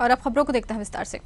और अब खबरों को देखते हैं विस्तार से।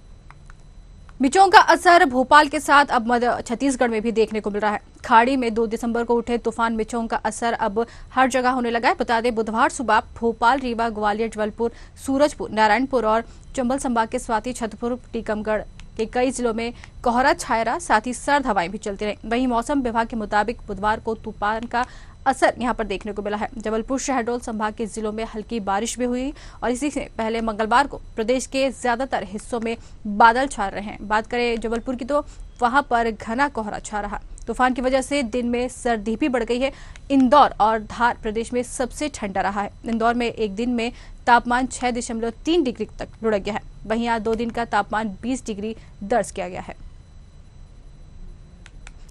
मिचोंग का असर भोपाल के साथ अब मध्य छत्तीसगढ़ में भी देखने को मिल रहा है। खाड़ी में 2 दिसंबर को उठे तूफान मिचोंग का असर अब हर जगह होने लगा है। बता दें, बुधवार सुबह भोपाल, रीवा, ग्वालियर, जबलपुर, सूरजपुर, नारायणपुर और चंबल संभाग के स्वाति, छतरपुर, टीकमगढ़ के कई जिलों में कोहरा छाया रहा, साथ ही सर्द हवाएं भी चलती रही। वहीं मौसम विभाग के मुताबिक बुधवार को तूफान का असर यहां पर देखने को मिला है। जबलपुर, शहडोल संभाग के जिलों में हल्की बारिश भी हुई और इसी से पहले मंगलवार को प्रदेश के ज्यादातर हिस्सों में बादल छा रहे हैं। बात करें जबलपुर की तो वहां पर घना कोहरा छा रहा। तूफान की वजह से दिन में सर्दी भी बढ़ गई है। इंदौर और धार प्रदेश में सबसे ठंडा रहा है। इंदौर में एक दिन में तापमान 6.3 डिग्री तक लुढ़क गया है। वहीं आज 2 दिन का तापमान 20 डिग्री दर्ज किया गया है।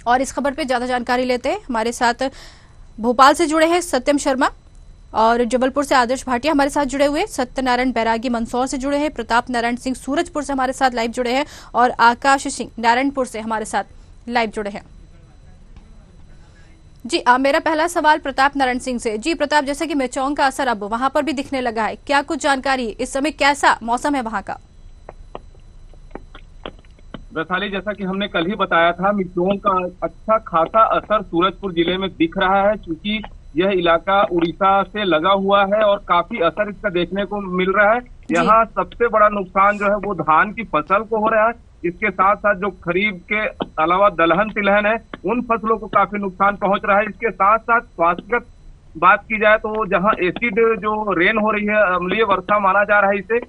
और इस खबर पर ज्यादा जानकारी लेते हैं, हमारे साथ भोपाल से जुड़े हैं सत्यम शर्मा और जबलपुर से आदर्श भाटिया हमारे साथ जुड़े हुए, सत्यनारायण बैरागी मंदसौर से जुड़े हैं, प्रताप नारायण सिंह सूरजपुर से हमारे साथ लाइव जुड़े हैं और आकाश सिंह नारायणपुर से हमारे साथ लाइव जुड़े हैं। जी मेरा पहला सवाल प्रताप नारायण सिंह से। जी प्रताप, जैसे कि मिचोंग का असर अब वहां पर भी दिखने लगा है, क्या कुछ जानकारी, इस समय कैसा मौसम है वहां का? वैशाली, जैसा कि हमने कल ही बताया था, मिचोंग का अच्छा खासा असर सूरजपुर जिले में दिख रहा है, क्योंकि यह इलाका उड़ीसा से लगा हुआ है और काफी असर इसका देखने को मिल रहा है। यहाँ सबसे बड़ा नुकसान जो है वो धान की फसल को हो रहा है। इसके साथ साथ जो खरीफ के अलावा दलहन तिलहन है, उन फसलों को काफी नुकसान पहुंच रहा है। इसके साथ साथ स्वास्थ्यगत बात की जाए तो जहाँ एसिड जो रेन हो रही है, अम्लीय वर्षा माना जा रहा है, इसे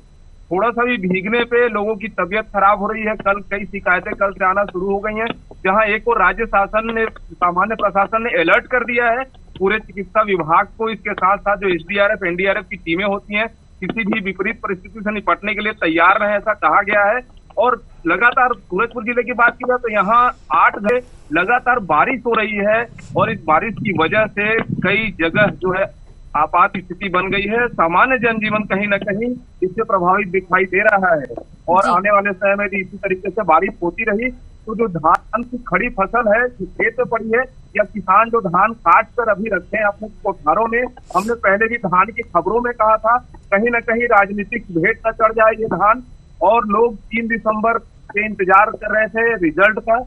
थोड़ा सा भी भीगने पे लोगों की तबीयत खराब हो रही है। कल कई शिकायतें कल से आना शुरू हो गई हैं, जहां एक और राज्य शासन ने, सामान्य प्रशासन ने अलर्ट कर दिया है पूरे चिकित्सा विभाग को। इसके साथ साथ जो एसडीआरएफ, एनडीआरएफ की टीमें होती हैं, किसी भी विपरीत परिस्थिति से निपटने के लिए तैयार रहे, ऐसा कहा गया है। और लगातार सूरजपुर जिले की बात की जाए तो यहाँ 8 घंटे लगातार बारिश हो रही है और इस बारिश की वजह से कई जगह जो है आपात स्थिति बन गई है। सामान्य जनजीवन कहीं न कहीं इससे प्रभावित दिखाई दे रहा है और आने वाले समय में भी इसी तरीके से बारिश होती रही तो जो धान की खड़ी फसल है, खेत में पड़ी है, या किसान जो धान काट कर अभी रखे हैं अपने कोठारों में, हमने पहले भी धान की खबरों में कहा था, कहीं न कहीं राजनीतिक भेंट न चढ़ जाए ये धान। और लोग 3 दिसंबर के इंतजार कर रहे थे रिजल्ट का,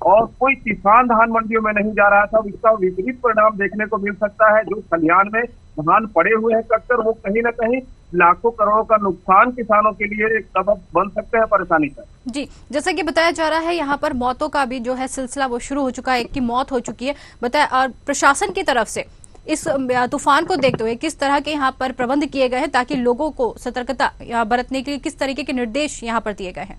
और कोई किसान धान मंडियों में नहीं जा रहा था। इसका विपरीत परिणाम देखने को मिल सकता है। जो खलिहान में धान पड़े हुए हैं कट्टर, वो कहीं ना कहीं लाखों करोड़ों का नुकसान किसानों के लिए एक सबब बन सकते हैं परेशानी का। जी, जैसा कि बताया जा रहा है यहाँ पर मौतों का भी जो है सिलसिला वो शुरू हो चुका है, एक की मौत हो चुकी है बताया। और प्रशासन की तरफ से इस तूफान को देखते हुए किस तरह के यहाँ पर प्रबंध किए गए हैं ताकि लोगों को सतर्कता बरतने के लिए किस तरीके के निर्देश यहाँ पर दिए गए हैं?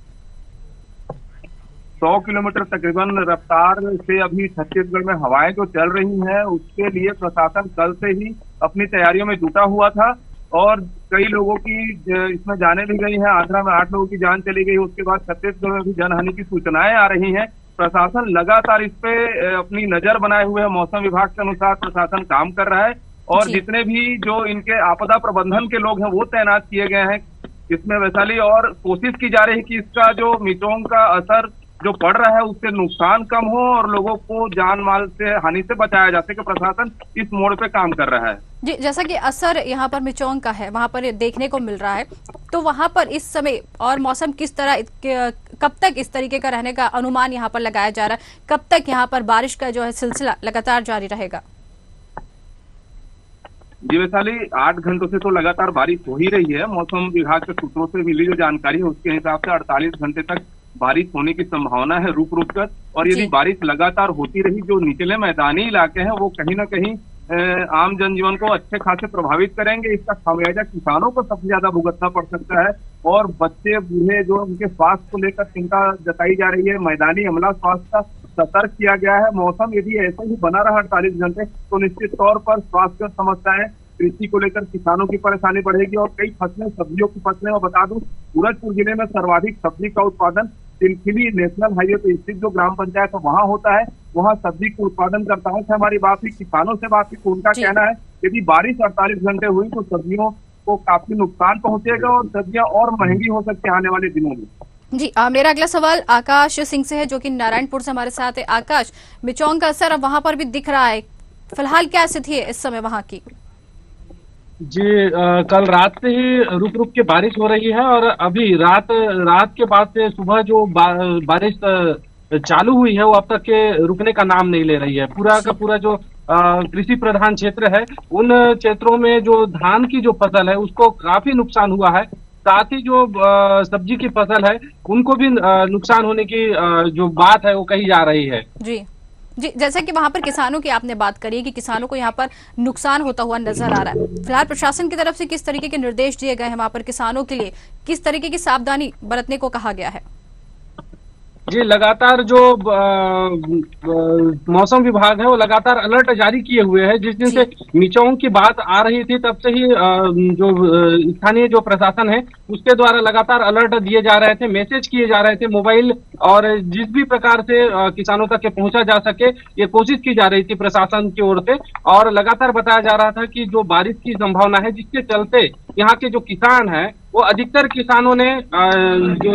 100 किलोमीटर तकरीबन रफ्तार से अभी छत्तीसगढ़ में हवाएं जो चल रही हैं, उसके लिए प्रशासन कल से ही अपनी तैयारियों में जुटा हुआ था और कई लोगों की इसमें जाने भी गई हैं। आंध्रा में 8 लोगों की जान चली गई। उसके बाद छत्तीसगढ़ में भी जनहानि की सूचनाएं आ रही हैं। प्रशासन लगातार इस पे अपनी नजर बनाए हुए है। मौसम विभाग के अनुसार प्रशासन काम कर रहा है और जितने भी जो इनके आपदा प्रबंधन के लोग हैं वो तैनात किए गए हैं इसमें वैशाली। और कोशिश की जा रही है कि इसका जो मिचोंग का असर जो पड़ रहा है उससे नुकसान कम हो और लोगों को जान माल से हानि से बचाया जा सके। प्रशासन इस मोड़ पे काम कर रहा है। जी, जैसा कि असर यहाँ पर मिचोंग का है वहाँ पर देखने को मिल रहा है, तो वहाँ पर इस समय और मौसम किस तरह, कब तक इस तरीके का रहने का अनुमान यहाँ पर लगाया जा रहा है? कब तक यहाँ पर बारिश का जो है सिलसिला लगातार जारी रहेगा? जी वैशाली, 8 घंटों से तो लगातार बारिश हो ही रही है। मौसम विभाग के सूत्रों से मिली जो जानकारी है उसके हिसाब से 48 घंटे तक बारिश होने की संभावना है रुक रुक कर। और यदि बारिश लगातार होती रही, जो निचले मैदानी इलाके हैं वो कहीं ना कहीं आम जनजीवन को अच्छे खासे प्रभावित करेंगे। इसका खामियाजा किसानों को सबसे ज्यादा भुगतना पड़ सकता है और बच्चे बूढ़े जो उनके स्वास्थ्य को लेकर चिंता जताई जा रही है। मैदानी अमला स्वास्थ्य का सतर्क किया गया है। मौसम यदि ऐसे ही बना रहा 48 घंटे तो निश्चित तौर पर स्वास्थ्य समस्याएं, कृषि को लेकर किसानों की परेशानी बढ़ेगी और कई फसलें, सब्जियों की फसलें, मैं बता दूं सूरजपुर जिले में सर्वाधिक सब्जी का उत्पादन तिलखिली नेशनल हाईवे पर स्थित जो ग्राम पंचायत है वहां होता है। वहां सब्जी के उत्पादनकर्ताओं से हमारी बात हुई, किसानों से बात हुई, उनका कहना है यदि बारिश 48 घंटे हुई तो सब्जियों को काफी नुकसान पहुंचेगा और सब्जियां और महंगी हो सकती है आने वाले दिनों में। जी, मेरा अगला सवाल आकाश सिंह से है जो कि नारायणपुर से हमारे साथ है। आकाश, मिचोंग का असर अब वहां पर भी दिख रहा है, फिलहाल क्या स्थिति है इस समय वहां की? जी कल रात से ही रुक रुक के बारिश हो रही है और अभी रात रात के बाद से सुबह जो बारिश चालू हुई है वो अब तक के रुकने का नाम नहीं ले रही है। पूरा का पूरा जो कृषि प्रधान क्षेत्र है उन क्षेत्रों में जो धान की जो फसल है उसको काफी नुकसान हुआ है। साथ ही जो सब्जी की फसल है उनको भी नुकसान होने की जो बात है वो कही जा रही है। जी जी, जैसा कि वहां पर किसानों की आपने बात करी कि किसानों को यहाँ पर नुकसान होता हुआ नजर आ रहा है। फिलहाल प्रशासन की तरफ से किस तरीके के निर्देश दिए गए हैं वहां पर किसानों के लिए, किस तरीके की सावधानी बरतने को कहा गया है? जी लगातार जो मौसम विभाग है वो लगातार अलर्ट जारी किए हुए है। जिस दिन से मिचौंग की बात आ रही थी तब से ही जो स्थानीय जो प्रशासन है उसके द्वारा लगातार अलर्ट दिए जा रहे थे, मैसेज किए जा रहे थे मोबाइल, और जिस भी प्रकार से किसानों तक के पहुंचा जा सके ये कोशिश की जा रही थी प्रशासन की ओर से। और लगातार बताया जा रहा था कि जो बारिश की संभावना है जिसके चलते यहाँ के जो किसान है वो अधिकतर किसानों ने जो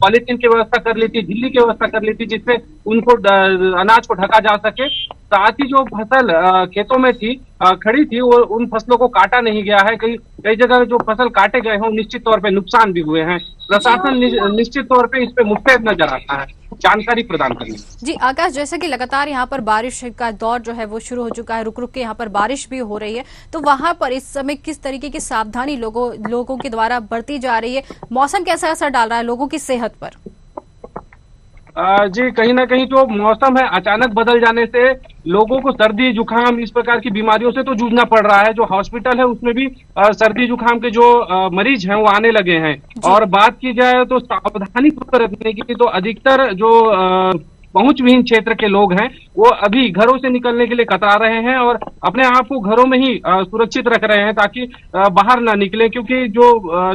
पॉलीथीन की व्यवस्था कर ली थी, झिल्ली की व्यवस्था कर ली थी जिससे उनको अनाज को ढका जा सके। साथ ही जो फसल खेतों में थी खड़ी थी वो उन फसलों को काटा नहीं गया है। कई कई जगह जो फसल काटे गए हैं निश्चित तौर पे नुकसान भी हुए हैं। प्रशासन निश्चित तौर पे इस पे मुस्तैद नजर आता है जानकारी प्रदान करने। जी आकाश, जैसे कि लगातार यहाँ पर बारिश का दौर जो है वो शुरू हो चुका है, रुक रुक के यहाँ पर बारिश भी हो रही है, तो वहां पर इस समय किस तरीके की सावधानी लोगों के द्वारा बरती जा रही है? मौसम कैसा असर डाल रहा है लोगों की सेहत पर? जी कहीं ना कहीं जो मौसम है अचानक बदल जाने से लोगों को सर्दी जुकाम इस प्रकार की बीमारियों से तो जूझना पड़ रहा है। जो हॉस्पिटल है उसमें भी सर्दी जुकाम के जो मरीज हैं वो आने लगे हैं। और बात की जाए तो सावधानी बरतने की तो अधिकतर जो पहुंच विहीन क्षेत्र के लोग हैं वो अभी घरों से निकलने के लिए कतरा रहे हैं और अपने आप को घरों में ही सुरक्षित रख रहे हैं ताकि बाहर ना निकले, क्योंकि जो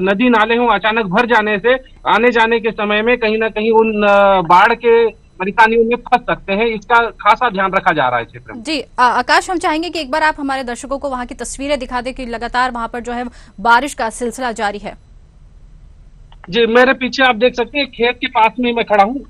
नदी नाले हों अचानक भर जाने से आने जाने के समय में कहीं ना कहीं उन बाढ़ के परेशानियों में फंस सकते हैं। इसका खासा ध्यान रखा जा रहा है क्षेत्र में। जी आकाश, हम चाहेंगे कि एक बार आप हमारे दर्शकों को वहां की तस्वीरें दिखा दें कि लगातार वहां पर जो है बारिश का सिलसिला जारी है। जी मेरे पीछे आप देख सकते हैं खेत के पास में मैं खड़ा हूँ।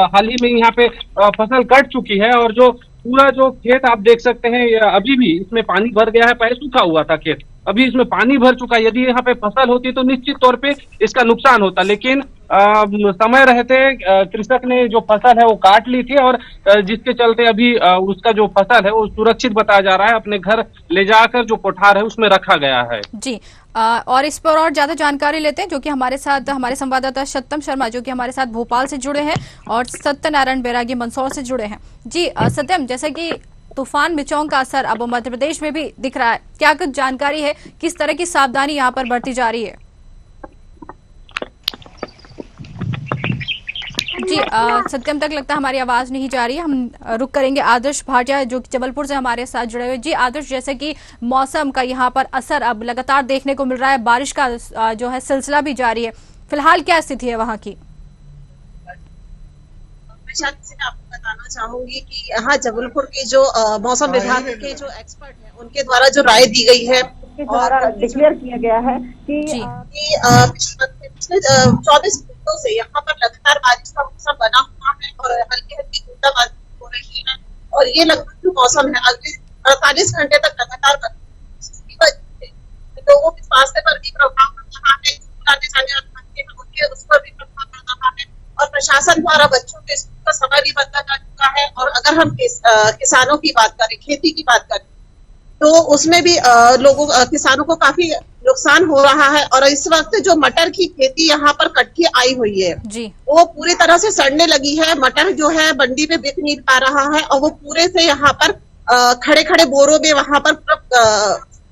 हाल ही में यहाँ पे फसल कट चुकी है और जो पूरा जो खेत आप देख सकते हैं अभी भी इसमें पानी भर गया है। पहले सूखा हुआ था खेत, अभी इसमें पानी भर चुका है। यदि यहाँ पे फसल होती तो निश्चित तौर पे इसका नुकसान होता, लेकिन समय रहते कृषक ने जो फसल है वो काट ली थी और जिसके चलते अभी उसका जो फसल है वो सुरक्षित बताया जा रहा है। अपने घर ले जाकर जो कोठार है उसमें रखा गया है। जी और इस पर और ज्यादा जानकारी लेते हैं जो कि हमारे साथ हमारे संवाददाता सत्यम शर्मा जो कि हमारे साथ भोपाल से जुड़े हैं और सत्यनारायण बैरागी मंदसौर से जुड़े हैं। जी सत्यम, जैसे कि तूफान मिचौंग का असर अब मध्य प्रदेश में भी दिख रहा है, क्या कुछ जानकारी है, किस तरह की सावधानी यहाँ पर बरती जा रही है? जी सत्यम, तक लगता है हमारी आवाज नहीं जा रही है। हम रुक करेंगे आदर्श भाटिया जो कि जबलपुर से हमारे साथ जुड़े हुए। जी आदर्श, जैसे कि मौसम का यहाँ पर असर अब लगातार देखने को मिल रहा है, बारिश का जो है सिलसिला भी जारी है, फिलहाल क्या स्थिति है वहाँ की? मैं आपको बताना चाहूंगी कि यहाँ जबलपुर के जो मौसम विभाग के जो एक्सपर्ट हैं उनके द्वारा जो राय दी गई है और डिक्लेयर किया गया है कि पिछले 24 घंटों से यहाँ पर लगातार बारिश का मौसम बना हुआ है और हल्की हल्की बूंदाबांदी हो रही है और ये लगभग जो मौसम है अगले 48 घंटे तक लगातार लोगों के स्वास्थ्य पर भी प्रभाव पड़ रहा है, आने जाने उनके उस पर भी प्रभाव पड़ रहा है और प्रशासन द्वारा बच्चों के स्कूल का समय भी बदला जा चुका है। और अगर हम किसानों की बात करें, खेती की बात करें, तो उसमें भी किसानों को काफी नुकसान हो रहा है। और इस वक्त जो मटर की खेती यहाँ पर कटके आई हुई है जी, वो पूरी तरह से सड़ने लगी है। मटर जो है मंडी में बिक नहीं पा रहा है और वो पूरे से यहाँ पर खड़े खड़े बोरों में वहां पर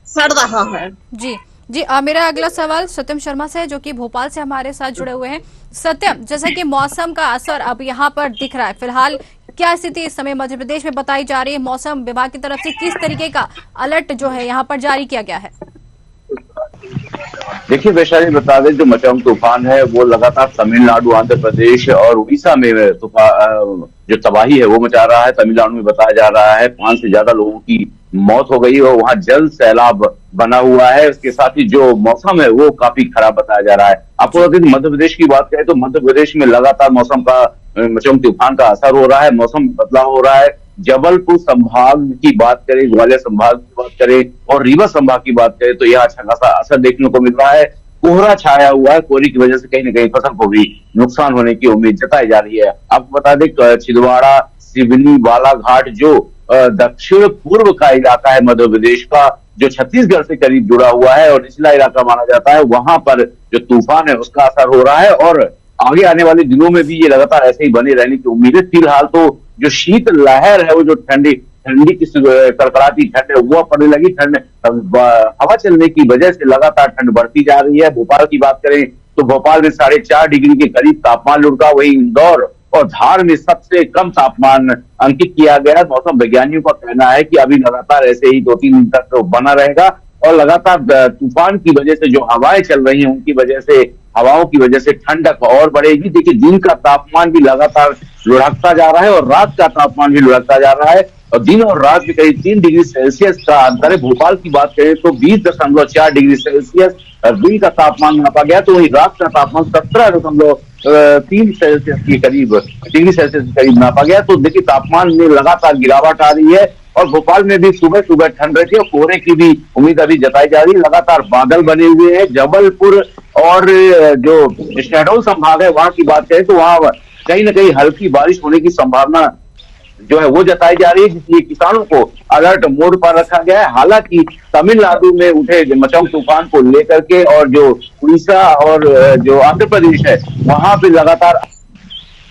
सड़ रहा है। जी जी मेरा अगला सवाल सत्यम शर्मा से है जो कि भोपाल से हमारे साथ जुड़े हुए हैं। सत्यम, जैसा कि मौसम का असर अब यहाँ पर दिख रहा है, फिलहाल क्या स्थिति इस समय मध्य प्रदेश में बताई जा रही है? मौसम विभाग की तरफ से किस तरीके का अलर्ट जो है यहाँ पर जारी किया गया है? देखिए वैशाली, बता दें जो मिचौंग तूफान है वो लगातार तमिलनाडु, आंध्र प्रदेश और उड़ीसा में जो तबाही है वो मचा रहा है। तमिलनाडु में बताया जा रहा है 5 से ज्यादा लोगों की मौत हो गई और वहां जल सैलाब बना हुआ है। उसके साथ ही जो मौसम है वो काफी खराब बताया जा रहा है। आपको बता दें मध्य प्रदेश की बात करें तो मध्य प्रदेश में लगातार मौसम का मचौंग तूफान का असर हो रहा है, मौसम में बदलाव हो रहा है। जबलपुर संभाग की बात करें, ग्वालियर संभाग की बात करें और रीवा संभाग की बात करें तो यह अच्छा खासा असर देखने को मिल रहा है। कोहरा छाया हुआ है, कोहरे की वजह से कहीं ना कहीं फसल को भी नुकसान होने की उम्मीद जताई जा रही है। आपको बता दें छिंदवाड़ा, सिवनी, बालाघाट जो दक्षिण पूर्व का इलाका है मध्य प्रदेश का, जो छत्तीसगढ़ से करीब जुड़ा हुआ है और निचला इलाका माना जाता है, वहां पर जो तूफान है उसका असर हो रहा है और आगे आने वाले दिनों में भी ये लगातार ऐसे ही बने रहने की उम्मीद है। फिलहाल तो जो शीत लहर है वो जो ठंडी की कड़कड़ाती ठंड है वो पड़ने लगी। ठंड हवा चलने की वजह से लगातार ठंड बढ़ती जा रही है। भोपाल की बात करें तो भोपाल में 4.5 डिग्री के करीब तापमान लुढ़का, वही इंदौर और धार में सबसे कम तापमान अंकित किया गया। मौसम वैज्ञानिकों का कहना है कि अभी लगातार ऐसे ही 2-3 दिन तक तो बना रहेगा और लगातार तूफान की वजह से जो हवाएं चल रही हैं उनकी वजह से, हवाओं की वजह से ठंडक और बढ़ेगी। देखिए दिन का तापमान भी लगातार लुढ़कता जा रहा है और रात का तापमान भी लुढ़कता जा रहा है और दिन और रात में करीब 3 डिग्री सेल्सियस का अंतर है। भोपाल की बात करें तो 20.4 डिग्री सेल्सियस दिन का तापमान नापा गया, तो वही रात का तापमान 17.3 सेल्सियस के करीब डिग्री सेल्सियस के करीब नापा गया। तो देखिए तापमान में लगातार गिरावट आ रही है और भोपाल में भी सुबह सुबह ठंड रहती है और कोहरे की भी उम्मीद अभी जताई जा रही है। लगातार बादल बने हुए हैं। जबलपुर और जो शहडोल संभाग है वहां की बात करें तो वहां कहीं ना कहीं हल्की बारिश होने की संभावना जो है वो जताई जा रही है, जिसलिए किसानों को अलर्ट मोड पर रखा गया है। हालांकि तमिलनाडु में उठे मचौंग तूफान को लेकर के और जो उड़ीसा और जो आंध्र प्रदेश है वहां पे लगातार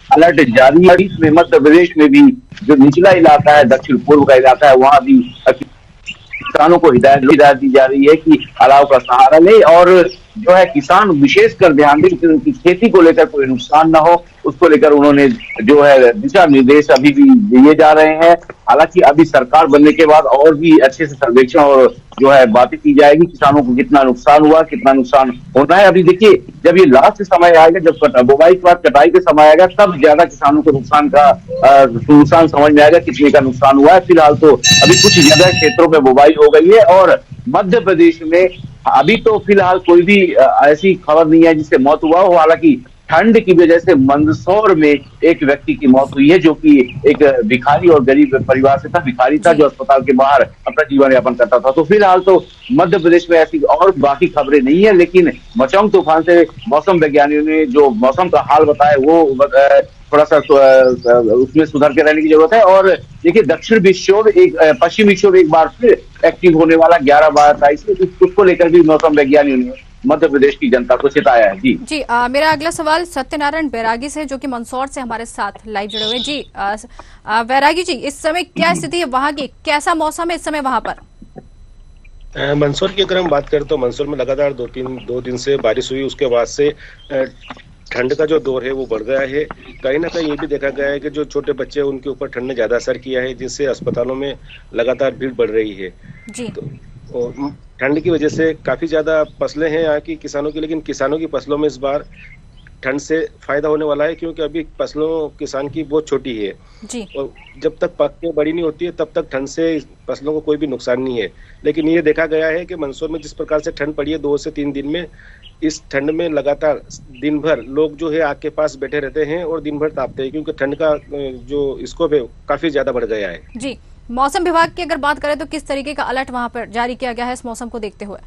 अलर्ट जारी है। इसमें मध्य प्रदेश में भी जो निचला इलाका है, दक्षिण पूर्व का इलाका है, वहां भी किसानों को हिदायत दी जा रही है कि अलाव का सहारा ले और जो है किसान विशेषकर ध्यान दें कि उनकी खेती को लेकर कोई नुकसान ना हो, उसको लेकर उन्होंने जो है दिशा निर्देश अभी भी दिए जा रहे हैं। हालांकि अभी सरकार बनने के बाद और भी अच्छे से सर्वेक्षण और जो है बातें की जाएगी, किसानों को कितना नुकसान हुआ, कितना नुकसान होना है। अभी देखिए जब ये लास्ट समय आएगा, जब बुवाई के बाद कटाई का समय आएगा, तब ज्यादा किसानों को नुकसान समझ में आएगा कितने का नुकसान हुआ है। फिलहाल तो अभी कुछ जगह क्षेत्रों में बुवाई हो गई है और मध्य प्रदेश में अभी तो फिलहाल कोई भी ऐसी खबर नहीं है जिससे मौत हुआ हो। हालांकि ठंड की वजह से मंदसौर में एक व्यक्ति की मौत हुई है जो कि एक भिखारी और गरीब परिवार से था, भिखारी था जो अस्पताल के बाहर अपना जीवन यापन करता था। तो फिलहाल तो मध्य प्रदेश में ऐसी और बाकी खबरें नहीं है, लेकिन मचौंग तूफान से मौसम वैज्ञानिकों ने जो मौसम का हाल बताया वो थोड़ा सा उसमें सुधार के रहने की जरूरत है। और देखिए दक्षिण विक्षोभ पश्चिम विक्षोभ एक बार फिर एक्टिव होने वाला 11-22 उसको लेकर भी मौसम वैज्ञानिकों ने मध्य प्रदेश की जनता को चेताया है। जी मेरा अगला सवाल सत्यनारायण बैरागी से जो कि मंदसौर से हमारे साथ लाइव जुड़े हुए। जी बैरागी जी, इस समय क्या स्थिति है वहां की, कैसा मौसम है इस समय वहां पर? मंदसौर की अगर हम बात करें तो मंदसौर में लगातार दो दिन से बारिश हुई, उसके बाद से ठंड का जो दौर है वो बढ़ गया है। कहीं ना कहीं ये भी देखा गया है कि जो छोटे बच्चे हैं उनके ऊपर ठंड ने ज्यादा असर किया है, जिससे अस्पतालों में लगातार भीड़ बढ़ रही है। जी। तो ठंड की वजह से काफी ज्यादा फसलें हैं यहाँ की किसानों की, लेकिन किसानों की फसलों में इस बार ठंड से फायदा होने वाला है क्योंकि अभी फसलों किसान की बहुत छोटी है जी। और जब तक पक के बड़ी नहीं होती है तब तक ठंड से फसलों को कोई भी नुकसान नहीं है। लेकिन ये देखा गया है कि मंदसौर में जिस प्रकार से ठंड पड़ी है 2 से 3 दिन में, इस ठंड में लगातार दिन भर लोग जो है आग के पास बैठे रहते हैं और दिन भर तापते हैं क्योंकि ठंड का जो स्कोप है काफी ज्यादा बढ़ गया है। जी, मौसम विभाग की अगर बात करें तो किस तरीके का अलर्ट वहां पर जारी किया गया है इस मौसम को देखते हुए?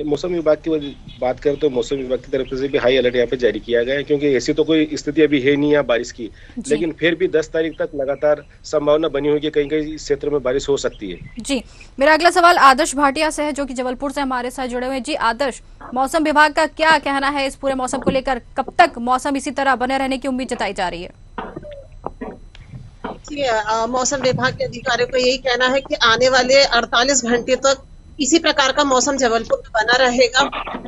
मौसम विभाग की बात करें तो मौसम विभाग की तरफ से भी हाई अलर्ट यहाँ पे जारी किया गया है क्योंकि ऐसी तो कोई स्थिति अभी है नहीं यहाँ बारिश की, लेकिन फिर भी 10 तारीख तक लगातार संभावना बनी हुई है कि कहीं इस क्षेत्र में बारिश हो सकती है। जी, मेरा अगला सवाल आदर्श भाटिया से है जो कि जबलपुर से हमारे साथ जुड़े हुए हैं। जी आदर्श, मौसम विभाग का क्या कहना है इस पूरे मौसम को लेकर, कब तक मौसम इसी तरह बने रहने की उम्मीद जताई जा रही है? मौसम विभाग के अधिकारियों का यही कहना है कि आने वाले 48 घंटे तक इसी प्रकार का मौसम जबलपुर में बना रहेगा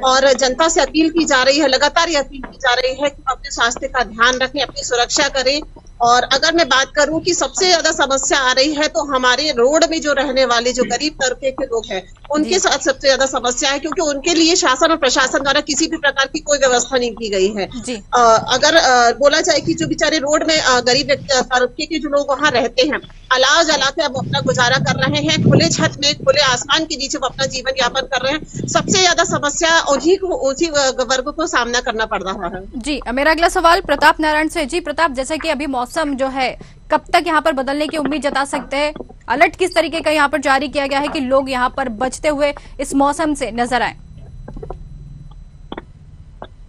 और जनता से अपील की जा रही है, लगातार ये अपील की जा रही है कि अपने स्वास्थ्य का ध्यान रखें, अपनी सुरक्षा करें। और अगर मैं बात करूं कि सबसे ज्यादा समस्या आ रही है तो हमारे रोड में जो रहने वाले जो गरीब तबके के लोग हैं उनके साथ सबसे ज्यादा समस्या है क्योंकि उनके लिए शासन और प्रशासन द्वारा किसी भी प्रकार की कोई व्यवस्था नहीं की गई है। अगर बोला जाए कि जो बेचारे रोड में गरीब तबके के जो लोग वहां रहते हैं अलाव जला के अब अपना गुजारा कर रहे हैं, खुले छत में खुले आसमान के नीचे वो अपना जीवन यापन कर रहे हैं। सबसे ज्यादा समस्या उन्हीं वर्ग को सामना करना पड़ रहा है। जी, मेरा अगला सवाल प्रताप नारायण से। जी प्रताप, जैसे कि अभी मौसम जो है कब तक यहाँ पर बदलने की उम्मीद जता सकते हैं? अलर्ट किस तरीके का यहाँ पर जारी किया गया है कि लोग यहाँ पर बचते हुए इस मौसम से नजर आए?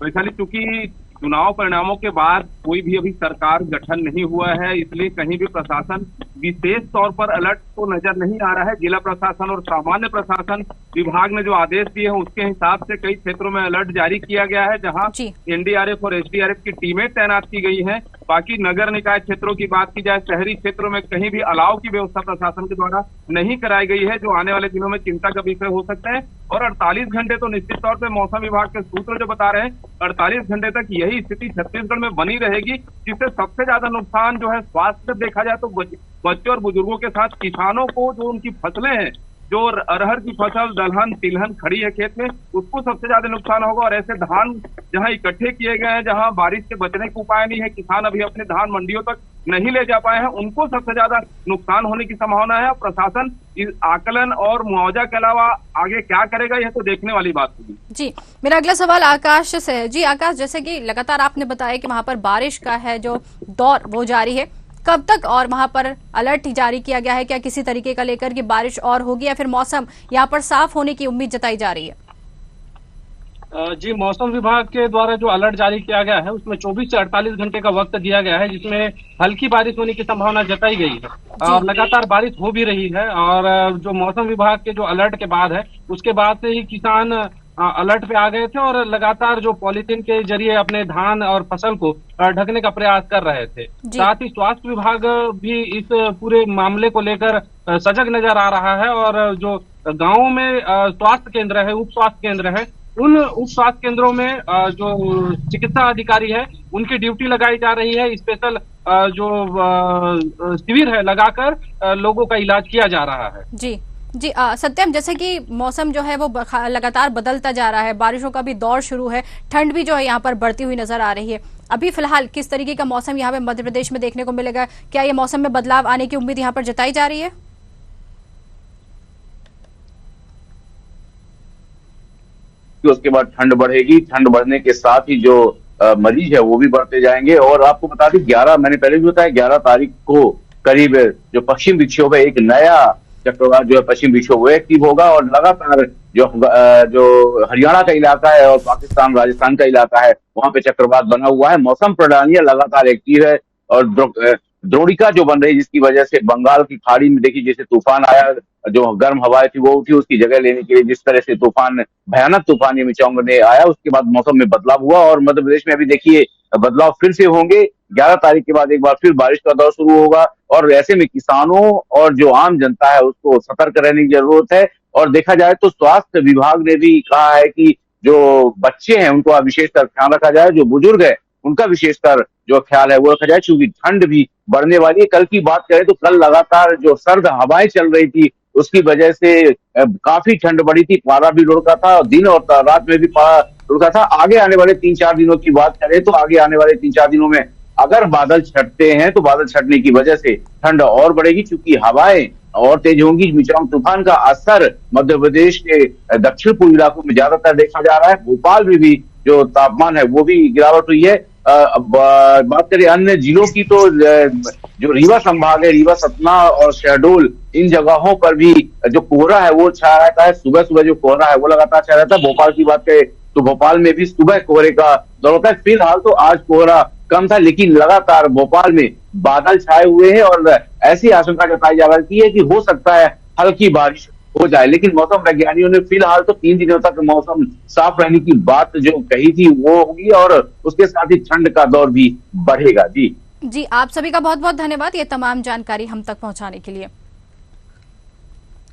वैशाली, चूंकि चुनाव परिणामों के बाद कोई भी अभी सरकार गठन नहीं हुआ है, इसलिए कहीं भी प्रशासन विशेष तौर पर अलर्ट तो नजर नहीं आ रहा है। जिला प्रशासन और सामान्य प्रशासन विभाग ने जो आदेश दिए हैं उसके हिसाब से कई क्षेत्रों में अलर्ट जारी किया गया है, जहां एनडीआरएफ और एसडीआरएफ की टीमें तैनात की गई हैं। बाकी नगर निकाय क्षेत्रों की बात की जाए, शहरी क्षेत्रों में कहीं भी अलाव की व्यवस्था प्रशासन के द्वारा नहीं कराई गई है, जो आने वाले दिनों में चिंता का विषय हो सकता है। और 48 घंटे तो निश्चित तौर पर मौसम विभाग के सूत्र जो बता रहे हैं, 48 घंटे तक यही स्थिति छत्तीसगढ़ में बनी रहेगी, जिससे सबसे ज्यादा नुकसान जो है स्वास्थ्य देखा जाए तो बच्चों और बुजुर्गों के साथ किसानों को जो उनकी फसलें हैं, जो अरहर की फसल, दलहन तिलहन खड़ी है खेत में, उसको सबसे ज्यादा नुकसान होगा। और ऐसे धान जहां इकट्ठे किए गए हैं, जहां बारिश से बचने का उपाय नहीं है, किसान अभी अपने धान मंडियों तक नहीं ले जा पाए हैं, उनको सबसे ज्यादा नुकसान होने की संभावना है। प्रशासन इस आकलन और मुआवजा के अलावा आगे क्या करेगा, यह तो देखने वाली बात होगी। जी, मेरा अगला सवाल आकाश से है। जी आकाश, जैसे कि लगातार आपने बताया कि वहां पर बारिश का है जो दौर वो जारी है, कब तक और वहां पर अलर्ट जारी किया गया है? क्या किसी तरीके का लेकर कि बारिश और होगी या फिर मौसम यहाँ पर साफ होने की उम्मीद जताई जा रही है? जी, मौसम विभाग के द्वारा जो अलर्ट जारी किया गया है उसमें 24 से 48 घंटे का वक्त दिया गया है, जिसमें हल्की बारिश होने की संभावना जताई गई है और लगातार बारिश हो भी रही है। और जो मौसम विभाग के जो अलर्ट के बाद है उसके बाद से ही किसान अलर्ट पे आ गए थे और लगातार जो पॉलीथीन के जरिए अपने धान और फसल को ढकने का प्रयास कर रहे थे। साथ ही स्वास्थ्य विभाग भी इस पूरे मामले को लेकर सजग नजर आ रहा है और जो गांवों में स्वास्थ्य केंद्र है, उप स्वास्थ्य केंद्र है, उन उप स्वास्थ्य केंद्रों में जो चिकित्सा अधिकारी है उनकी ड्यूटी लगाई जा रही है। स्पेशल जो शिविर है लगाकर लोगों का इलाज किया जा रहा है। जी जी, सत्यम, जैसे कि मौसम जो है वो लगातार बदलता जा रहा है, बारिशों का भी दौर शुरू है, ठंड भी जो है यहाँ पर बढ़ती हुई नजर आ रही है। अभी फिलहाल किस तरीके का मौसम यहाँ पे मध्य प्रदेश में देखने को मिलेगा? क्या ये मौसम में बदलाव आने की उम्मीद यहाँ पर जताई जा रही है? उसके बाद ठंड बढ़ेगी, ठंड बढ़ने के साथ ही जो मरीज है वो भी बढ़ते जाएंगे। और आपको बता दें 11, मैंने पहले भी बताया, 11 तारीख को करीब जो पश्चिम विक्षोभ है, एक नया चक्रवात जो है पश्चिम विक्षोभ वो एक्टिव होगा और लगातार जो हरियाणा का इलाका है और पाकिस्तान राजस्थान का इलाका है वहां पे चक्रवात बना हुआ है। मौसम प्रणालियां लगातार एक्टिव है और द्रोणिका जो बन रही है, जिसकी वजह से बंगाल की खाड़ी में देखिए जैसे तूफान आया, जो गर्म हवाएं थी वो उठी, उसकी जगह लेने के लिए जिस तरह से भयानक तूफान ये मिचोंग ने आया, उसके बाद मौसम में बदलाव हुआ और मध्य प्रदेश में अभी देखिए बदलाव फिर से होंगे। 11 तारीख के बाद एक बार फिर बारिश का दौर शुरू होगा और ऐसे में किसानों और जो आम जनता है उसको सतर्क रहने की जरूरत है। और देखा जाए तो स्वास्थ्य विभाग ने भी कहा है कि जो बच्चे हैं उनको विशेषकर ख्याल रखा जाए, जो बुजुर्ग है उनका विशेषकर जो ख्याल है वो रखा जाए, क्योंकि ठंड भी बढ़ने वाली है। कल की बात करें तो कल लगातार जो सर्द हवाएं चल रही थी उसकी वजह से काफी ठंड बढ़ी थी, पारा भी लुढ़का था और दिन और रात में भी पारा लुढ़का था। आगे आने वाले 3-4 दिनों की बात करें तो आगे आने वाले 3-4 दिनों में अगर बादल छटते हैं तो बादल छटने की वजह से ठंड और बढ़ेगी, क्योंकि हवाएं और तेज होंगी। मिचोंग तूफान का असर मध्य प्रदेश के दक्षिण पूर्वी इलाकों में ज्यादातर देखा जा रहा है। भोपाल में भी जो तापमान है वो भी गिरावट हुई है। बात करें अन्य जिलों की तो जो रीवा संभाग है, रीवा, सतना और शहडोल, इन जगहों पर भी जो कोहरा है वो छाया रहता है। सुबह सुबह जो कोहरा है वो लगातार छाया रहता है। भोपाल की बात करें तो भोपाल में भी सुबह कोहरे का दौर होता है। फिलहाल तो आज कोहरा कम था, लेकिन लगातार भोपाल में बादल छाए हुए हैं और ऐसी आशंका जताई जा रही है कि हो सकता है हल्की बारिश हो जाए। लेकिन मौसम वैज्ञानिकों ने फिलहाल तो 3 दिनों तक मौसम साफ रहने की बात जो कही थी वो होगी और उसके साथ ही ठंड का दौर भी बढ़ेगा। जी, आप सभी का बहुत बहुत धन्यवाद ये तमाम जानकारी हम तक पहुंचाने के लिए।